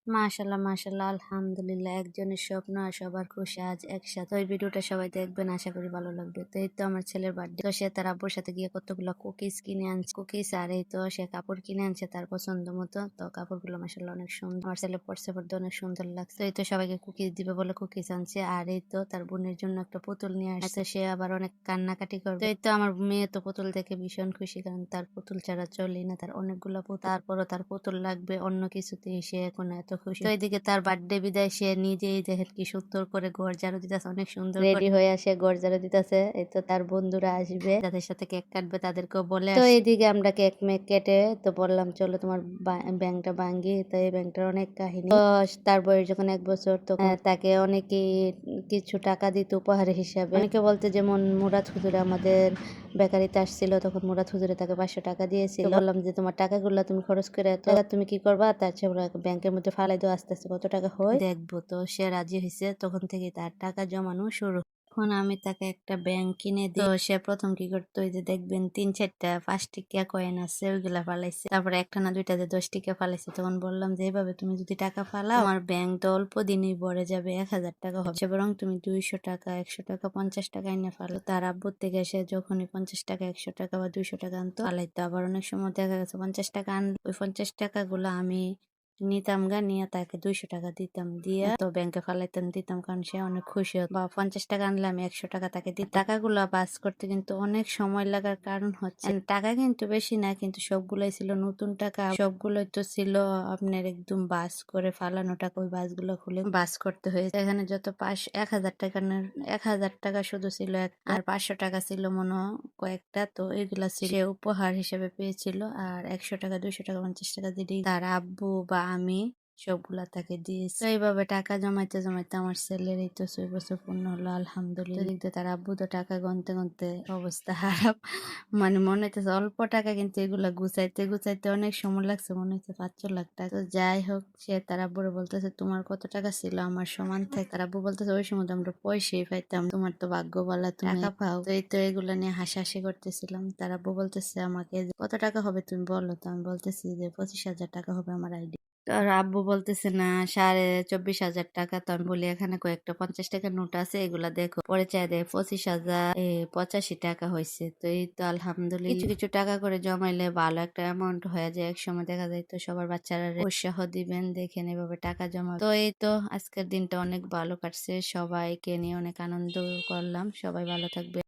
মাশাল্লাহ, মাশাল্লাহ, আলহামদুলিল্লাহ। একজনের স্বপ্ন আর সবার খুশি আজ একসাথে। ওই ভিডিওটা সবাই দেখবেন, আশা করি ভালো লাগবে। তো এই তো আমার ছেলের বার্থডে, তো সে তার আব্বুর সাথে গিয়ে কতগুলো কুকিজ কিনে আনছে, কুকিজ, আর এই তো সে কাপড় কিনে আনছে তার পছন্দ মতো। তো কাপড়গুলো মাশাল্লাহ অনেক সুন্দর, আমার ছেলে পড়তে অনেক সুন্দর লাগছে। তো এই তো সবাইকে কুকিজ দিবে বলে কুকিজ আনছে, আর এই তো তার বোনের জন্য একটা পুতুল নিয়ে আসছে, সে আবার অনেক কান্নাকাটি করবে। তো এই তো আমার মেয়ে তো পুতুল দেখে ভীষণ খুশি, কারণ তার পুতুল ছাড়া চলেই না, তার অনেকগুলো পুতুল, তারপরও তার পুতুল লাগবে, অন্য কিছুতেই সে এখন এত খুশি। তো এদিকে তার বার্থডে বিদায়, সে নিজেই দেখেন কি সুন্দর করে ঘর ঝাড়ু দিতেছে, অনেক সুন্দর রেডি হয়ে আসে ঘর ঝাড়ু দিতেছে। এই তো তার বন্ধুরা আসবে, যাদের সাথে কেক কাটবে তাদেরকেও বলে। তো এইদিকে আমরা কেক মেক কেটে তো বললাম চলো তোমার ব্যাংকটা ভাঙ্গি। তো এই ব্যাংকটার অনেক কাহিনী। তো তার বয়স যখন 1 বছর, তখন তাকে অনেকে কিছু টাকা দিত উপহার হিসাবে। অনেকে বলতে, যেমন মুরাদ হুজুরে আমাদের বেকারিতে আসছিল, তখন মুরাদ হুজুরে তাকে 500 টাকা দিয়েছিল। বললাম যে তোমার টাকাগুলো তুমি খরচ করে টাকা তুমি কি করবা, তার চেয়ে ব্যাংকের মধ্যে ফালাই দাও, আস্তে আস্তে কত টাকা হয় দেখবো। তো সে রাজি হয়েছে, তখন থেকে তার টাকা জমানো শুরু। এখন আমি তাকে একটা ব্যাংক কিনে দিই। তো সে প্রথম কি করতো, ওই যে দেখবেন 3-4টা 5 টিকা কয়েন আছে, ওইগুলা ফালাইছে। তারপরে একটা না দুইটা যে 10 টিকা ফালাইছে। তখন বললাম যে এইভাবে তুমি যদি টাকা ফালাও, আমার ব্যাংক তো অল্প দিনই ভরে যাবে, 1000 টাকা হবে, বরং তুমি 200 টাকা 100 টাকা 50 টাকা এনে ফালো। তার আব্বুর থেকে সে যখনই 50 টাকা 100 টাকা বা 200 টাকা আনতো, ফালাইতো। আবার অনেক সময় দেখা গেছে 50 টাকা আনলে ওই 50 টাকা গুলো আমি নিতাম গা, নিয়ে তাকে 200 টাকা দিতাম, দিয়ে তো ব্যাংকে ফালাইতাম, দিতাম, কারণ সে অনেক খুশি হতো। বা 50 টাকা আনলে আমি 100 টাকা তাকে দিই। টাকাগুলো বাস করতে কিন্তু অনেক সময় লাগার কারণ হচ্ছে, টাকা কিন্তু বেশি না, কিন্তু সবগুলোই ছিল নতুন টাকা, সবগুলোই তো ছিল আপনার একদম বাস করে ফালানো টাকা। ওই বাসগুলো খুলে বাস করতে হয়েছে। এখানে যত 1000 টাকা 1000 টাকা শুধু ছিল, আর 500 টাকা ছিল মনে হয় কয়েকটা। তো এগুলা ছিল সে উপহার হিসেবে পেয়েছিল। আর 100 টাকা 200 টাকা 50 টাকা দিলেই তার আব্বু বা আমি সবগুলা তাকে দিয়েছি। তো এইভাবে টাকা জমাইতে জমাইতে আমার ছেলের এই তো 6 বছর পূর্ণ হলো, আলহামদুলিল্লাহ। দেখতে তার আব্বু তো টাকা গনতে গনতে অবস্থা খারাপ, মানে মনে হইতেছে অল্প টাকা, কিন্তু এগুলা গুছাইতে গুছাইতে অনেক সময় লাগছে, মনে হচ্ছে 5-6 লাখ টাকা। তো যাই হোক, সে তার আব্বুরে বলতেছে তোমার কত টাকা ছিল আমার সমান থেকে। তার আব্বু বলতেছে ওই সময় তো আমরা পয়সাই পাইতাম, তোমার তো ভাগ্য বলা, তুমি টাকা পাও। তো এই তো এগুলা নিয়ে হাসাহাসি করতেছিলাম। তার আব্বু বলতেছে আমাকে কত টাকা হবে তুমি বলো। তো আমি বলতেছি যে 25,000 টাকা হবে আমার আইডি। আর আব্বু বলতেছে না 24,500 টাকা। তো আমি বলি এখানে কয়েকটা 50 টাকার নোট আছে, এগুলা দেখো। পরে চাই দেয় 25,085 টাকা হয়েছে। তো এই তো আলহামদুলিল্লাহ, কিছু কিছু টাকা করে জমাইলে ভালো একটা অ্যামাউন্ট হয়ে যায়। এক সময় দেখা যায় তো সবার বাচ্চারা উৎসাহ দিবেন, দেখেন এভাবে টাকা জমা। তো এই তো আজকের দিনটা অনেক ভালো কাটছে, সবাইকে নিয়ে অনেক আনন্দ করলাম। সবাই ভালো থাকবে।